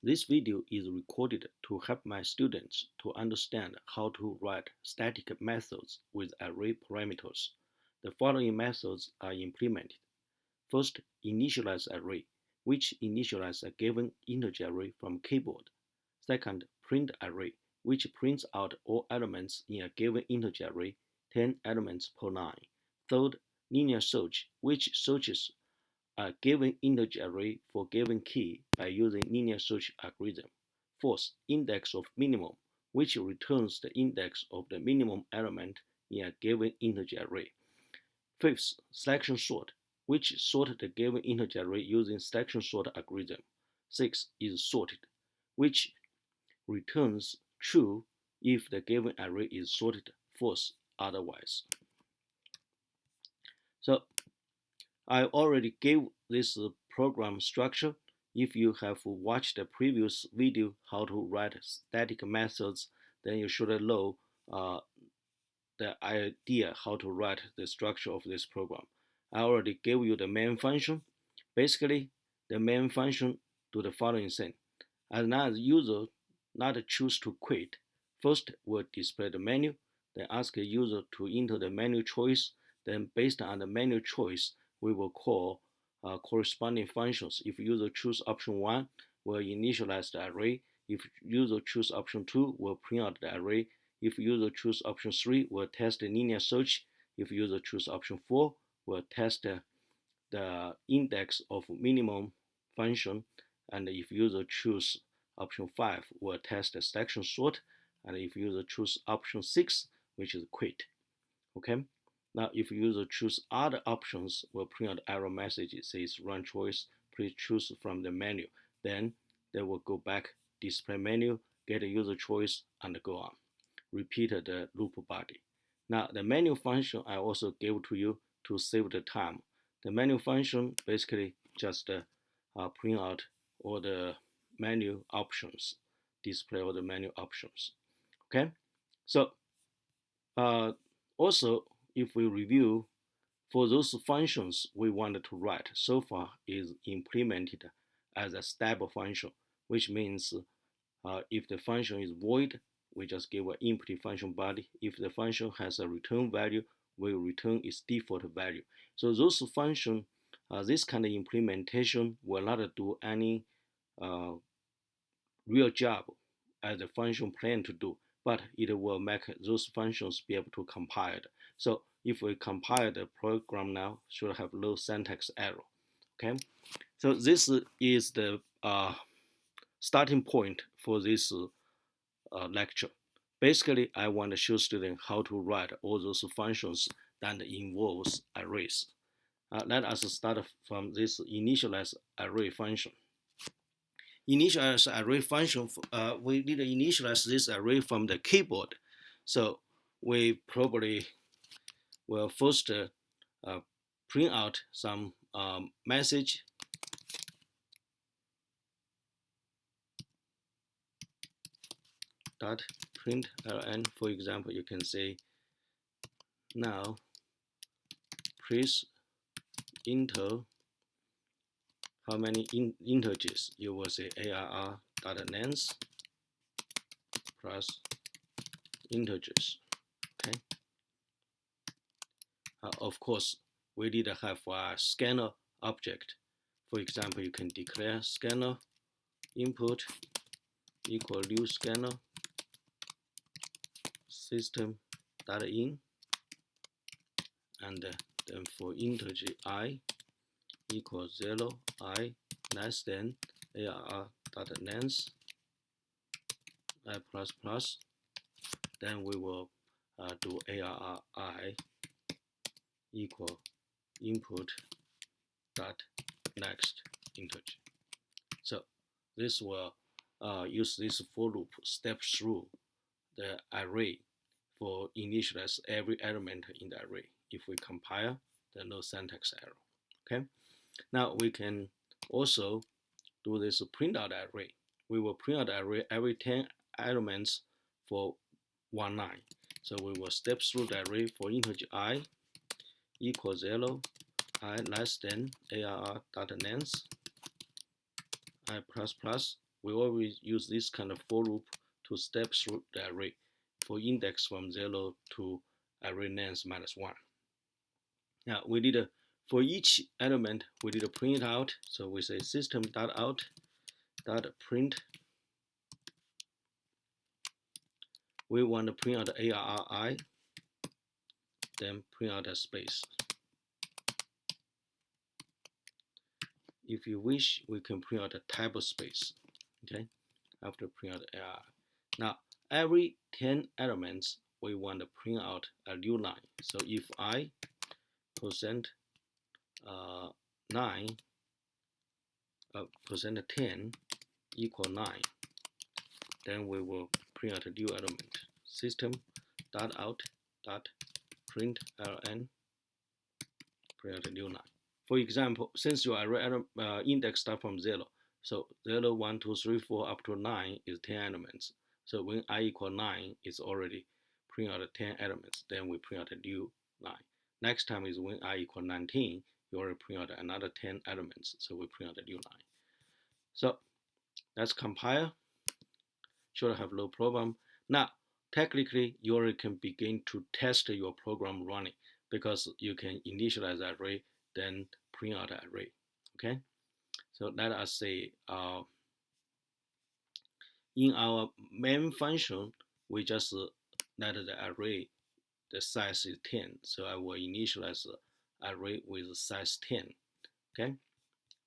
This video is recorded to help my students to understand how to write static methods with array parameters. The following methods are implemented. First, initialize array, which initializes a given integer array from keyboard. Second, print array, which prints out all elements in a given integer array, 10 elements per line. Third, linear search, which searches a given integer array for given key by using linear search algorithm. Fourth, index of minimum, which returns the index of the minimum element in a given integer array. Fifth, selection sort, which sort the given integer array using selection sort algorithm. Sixth is sorted, which returns true if the given array is sorted, false otherwise. So I already gave this program structure. If you have watched the previous video how to write static methods, then you should know the idea how to write the structure of this program. I already gave you the main function. Basically, the main function do the following thing. As long as user not choose to quit, first will display the menu, then ask the user to enter the menu choice, then based on the menu choice, we will call corresponding functions. If user choose option 1, we'll initialize the array. If user choose option 2, we'll print out the array. If user choose option 3, we'll test the linear search. If user choose option 4, we'll test the index of minimum function. And if user choose option 5, we'll test the selection sort. And if user choose option 6, which is quit. Okay. Now, if user choose other options, we'll print out error message. It says run choice, please choose from the menu. Then they will go back, display menu, get a user choice, and go on. Repeat the loop body. Now, the menu function I also gave to you to save the time. The menu function basically just print out all the menu options, display all the menu options. Okay, so also if we review for those functions we wanted to write so far is implemented as a stable function, which means if the function is void, we just give an empty function body. If the function has a return value, we return its default value. So those functions, this kind of implementation will not do any real job as the function plan to do, but it will make those functions be able to compile. So if we compile the program now, should have no syntax error. Okay, so this is the starting point for this lecture. Basically, I want to show students how to write all those functions that involves arrays. Let us start from this initialize array function. Initialize array function, we need to initialize this array from the keyboard. So we probably will first print out some message. Dot print ln, for example, you can say now please enter how many integers. You will say arr dot length plus integers. Okay. Of course, we need to have a scanner object. For example, you can declare scanner input equal new scanner system.in, and then for integer I equals 0, I less than arr.length I plus plus. Then we will do arri equal input dot next integer. So this will use this for loop step through the array for initialize every element in the array. If we compile, there's no syntax error. Okay. Now we can also do this print out array. We will print out array every 10 elements for one line. So we will step through the array for integer I equals 0, I less than arr.length I plus plus. we always use this kind of for loop to step through the array for index from 0 to array length -1. Now we did a, for each element we did a print out. So we say system.out.print. We want to print out ARRI, then print out a space. If you wish, we can print out a type of space. Okay, after print out ARRI. Now every 10 elements we want to print out a new line. So if I percent 9 percent 10 equal 9, then we will print out a new element. System.out.println, print out a new line. For example, since your array index starts from 0, so 0, 1, 2, 3, 4 up to 9 is 10 elements. So when I equal 9, it's already print out 10 elements. Then we print out a new line. Next time is when I equal 19, you already print out another 10 elements. So we print out a new line. So let's compile. Should have no problem. Now, technically, you already can begin to test your program running because you can initialize the array, then print out the array. Okay, so let us say in our main function, we just let the array, the size is 10. So I will initialize the array with size 10. Okay,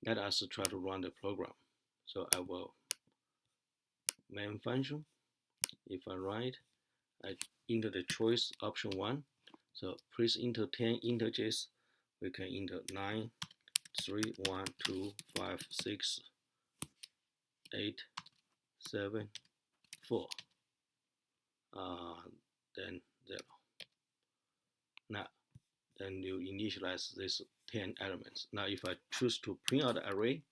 let us try to run the program. So I will main function. If I write, I enter the choice option 1. So please enter 10 integers. We can enter 9, 3, 1, 2, 5, 6, 8, 7, 4. Then 0. Now, then you initialize this 10 elements. Now, if I choose to print out the array,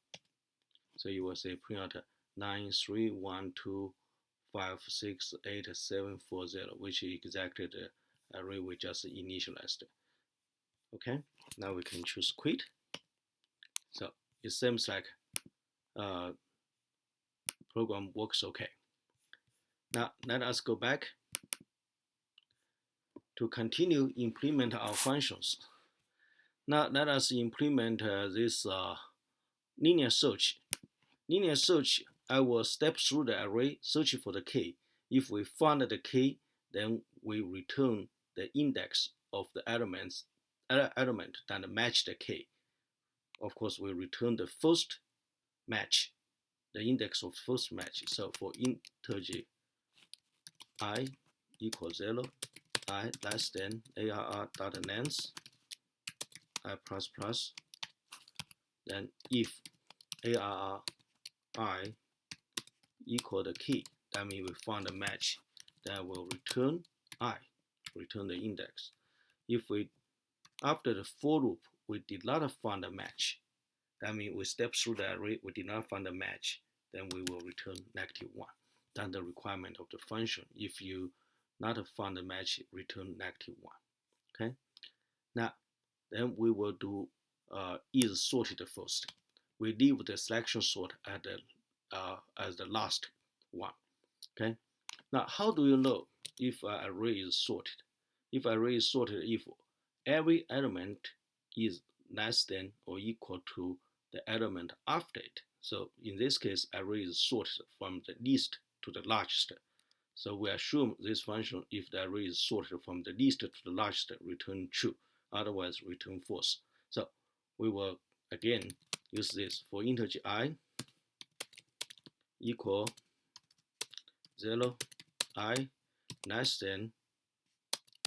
so you will say print out 9, 3, 1, 2, 5, 6, 8, 7, 4, 0, which is exactly the array we just initialized. Okay, now we can choose quit. So it seems like program works okay. Now let us go back to continue implement our functions. Now let us implement this linear search. Linear search, I will step through the array, search for the key. If we find the key, then we return the index of the element that match the key. Of course, we return the first match, the index of first match. So for integer I equals 0, I less than arr.length, I plus plus, then if arri equal the key, that means we found a match, then we'll return I, return the index. If we, after the for loop, we did not find a match, that means we step through the array, we did not find a match, then we will return -1. That's the requirement of the function. If you not find a match, return -1. Okay. Now, then we will do is sorted first. We leave the selection sort at the as the last one. Okay. Now, how do you know if an array is sorted? If array is sorted, if every element is less than or equal to the element after it. So in this case, array is sorted from the least to the largest. So we assume this function, if the array is sorted from the least to the largest, return true, otherwise return false. So we will again use this for integer I equal 0, I less than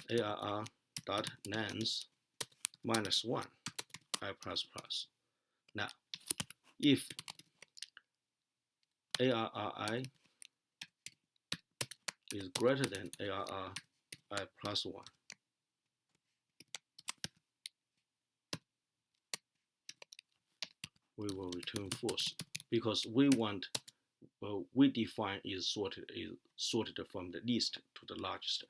arr.length -1, I plus plus. Now, if arri is greater than arri plus 1, we will return false because we want, we define is sorted from the least to the largest.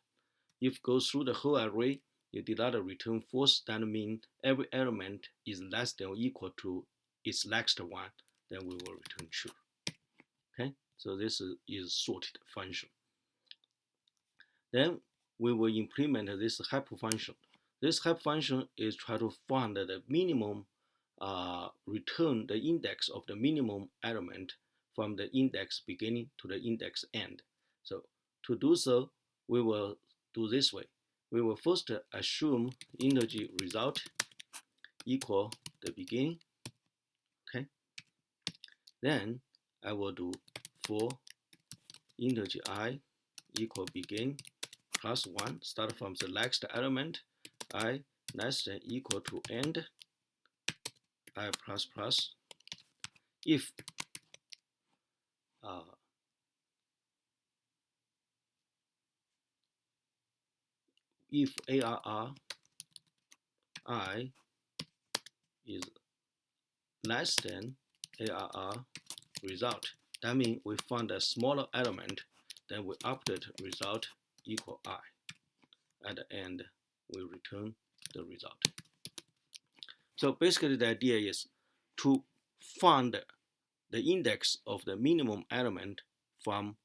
If go through the whole array, you did not return false, that means every element is less than or equal to its next one, then we will return true. Okay. So this is sorted function. Then we will implement this hypofunction. This hypofunction is try to find the minimum, return the index of the minimum element from the index beginning to the index end. So to do so, we will do this way. We will first assume integer result equal the beginning. Okay. Then I will do for integer I equal begin plus 1, start from the next element, I less than equal to end, I plus plus, if ARR I is less than ARR result. That means we found a smaller element, then we update result equal I. At the end, we return the result. So basically the idea is to find the index of the minimum element from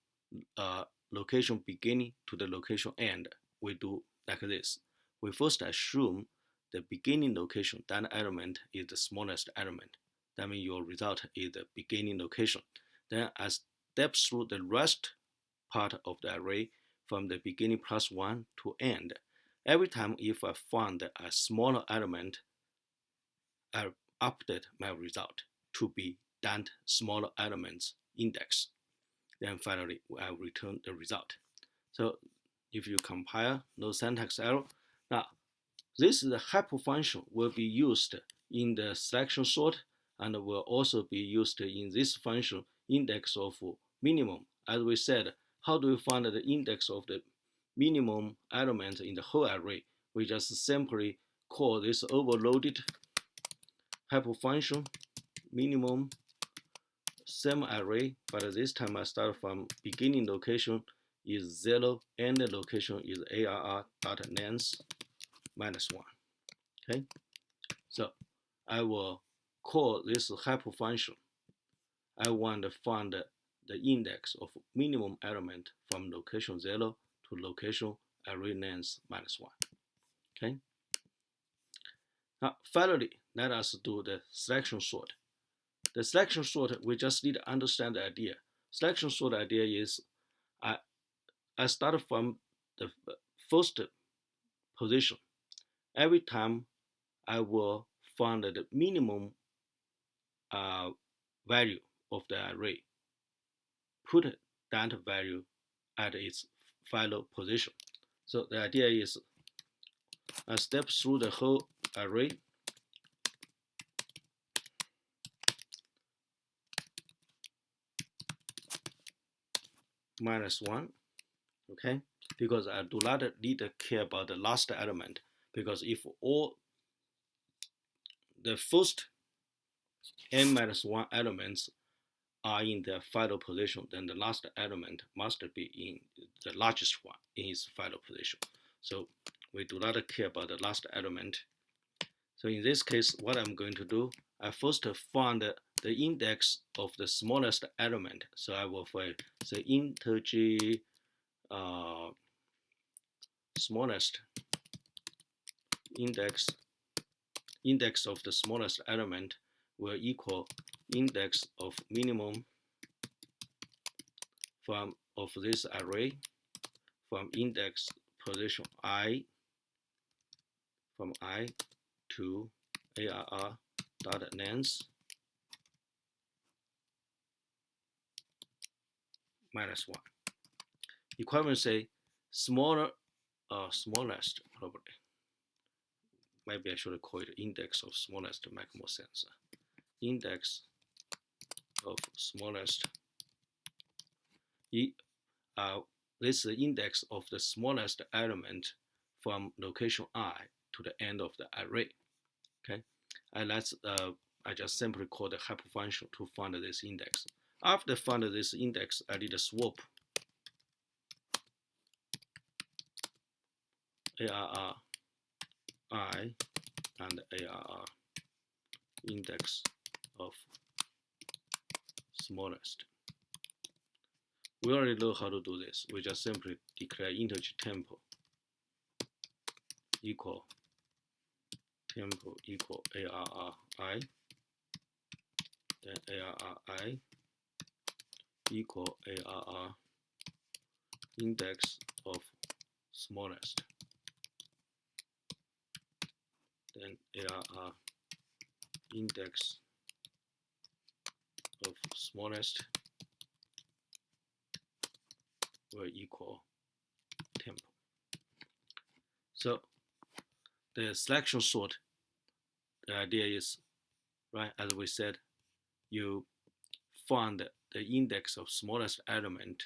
location beginning to the location end. We do like this. We first assume the beginning location, that element is the smallest element. That means your result is the beginning location. Then I step through the rest part of the array from the beginning plus 1 to end. Every time if I find a smaller element, I update my result to be that smaller element's index. Then finally, I return the result. So if you compile, no syntax error. Now, this is the hypofunction will be used in the selection sort and will also be used in this function index of minimum. As we said, how do we find the index of the minimum element in the whole array? We just simply call this overloaded hypofunction minimum same array, but this time I start from beginning location is 0, end location is ARR.length minus 1. Okay, so I will call this hypofunction. I want to find the index of minimum element from location 0 to location array length minus 1. Okay. Now finally, let us do the selection sort. The selection sort, we just need to understand the idea. Selection sort idea is I start from the first position. Every time I will find the minimum value of the array, put that value at its final position. So the idea is I step through the whole array minus 1, okay? Because I do not need to care about the last element, because if all the first n minus 1 elements are in their final position, then the last element must be in the largest one in its final position. So we do not care about the last element. So in this case, what I'm going to do, I first find the index of the smallest element. So I will find the integer smallest index of the smallest element will equal index of minimum of this array from index position I from I to ARR.length minus 1. Equation say smallest probably. Maybe I should call it index of smallest to make more sense. Index of smallest. This is the index of the smallest element from location I to the end of the array. Okay, and I just simply call the hypofunction to find this index. After finding this index, I did a swap ARR I and ARR index of smallest. We already know how to do this. We just simply declare integer tempo equal ARRI, then ARRI equal ARR index of smallest, then ARR index of smallest will equal tempo. So the selection sort, the idea is, right, as we said, you find the index of smallest element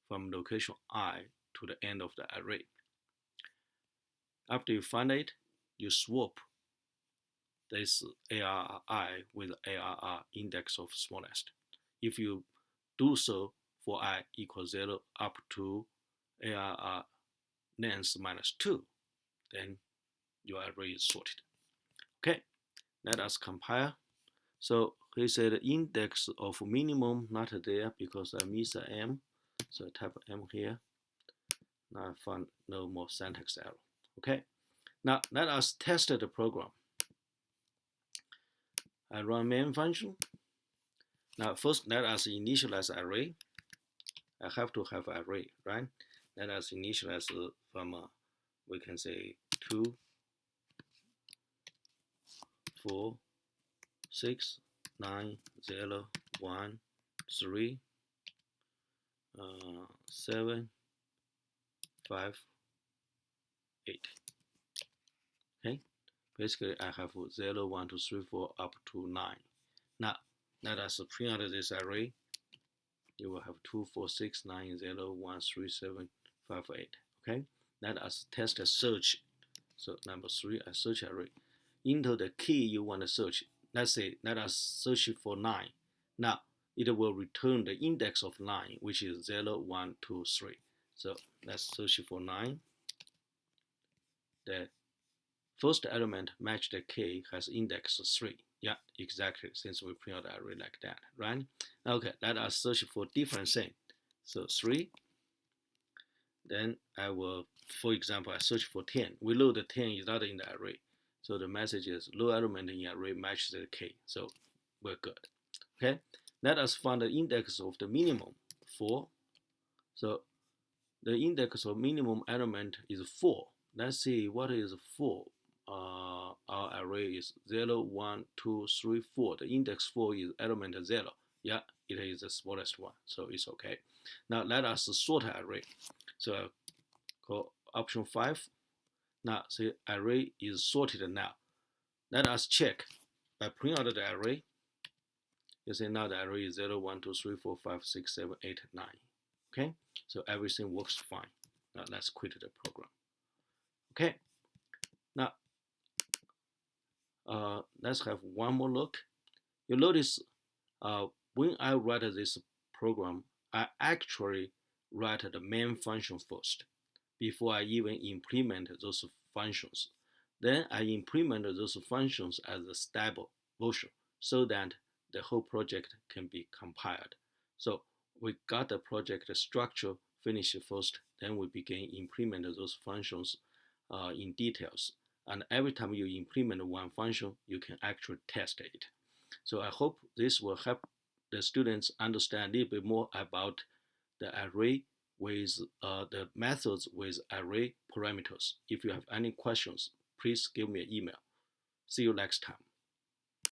from location I to the end of the array. After you find it, you swap this ARRI with ARR index of smallest. If you do so for I equals 0 up to ARR length minus 2, then your array is sorted. Okay, let us compare. So he said index of minimum not there because I miss a M. So I type M here. Now I found no more syntax error. Okay, now let us test the program. I run main function. Now first let us initialize array. I have to have array, right? Let us initialize from we can say 2, 4, 6, 9, 0, 1, 3, 7, 5, 8. Okay, basically I have 0, 1, 2, 3, 4 up to 9. Now let us print out this array. You will have 2, 4, 6, 9, 0, 1, 3, 7, 5, 8. Okay, let us test a search. So number 3, I search array. Enter the key you want to search. Let's say let us search for 9. Now it will return the index of 9, which is 0, 1, 2, 3. So let's search for 9. The first element match the key has index 3. Yeah, exactly, since we print out the array like that, right? Okay, let us search for different thing. So 3. Then I will, for example, I search for 10. We know the 10 is not in the array. So the message is low element in array matches the key. So we're good. Okay, let us find the index of the minimum, 4. So the index of minimum element is 4. Let's see what is 4. Our array is 0, 1, 2, 3, 4. The index 4 is element 0. Yeah, it is the smallest one, so it's okay. Now let us sort array. So I call option 5. Now the array is sorted now. Let us check by print out the array. You see now the array is 0, 1, 2, 3, 4, 5, 6, 7, 8, 9. Okay, so everything works fine. Now let's quit the program. Okay, now let's have one more look. You notice when I write this program, I actually write the main function first before I even implement those functions. Then I implement those functions as a stable version so that the whole project can be compiled. So we got the project structure finished first, then we begin implement those functions in details. And every time you implement one function, you can actually test it. So I hope this will help the students understand a little bit more about the array with the methods with array parameters. If you have any questions, please give me an email. See you next time.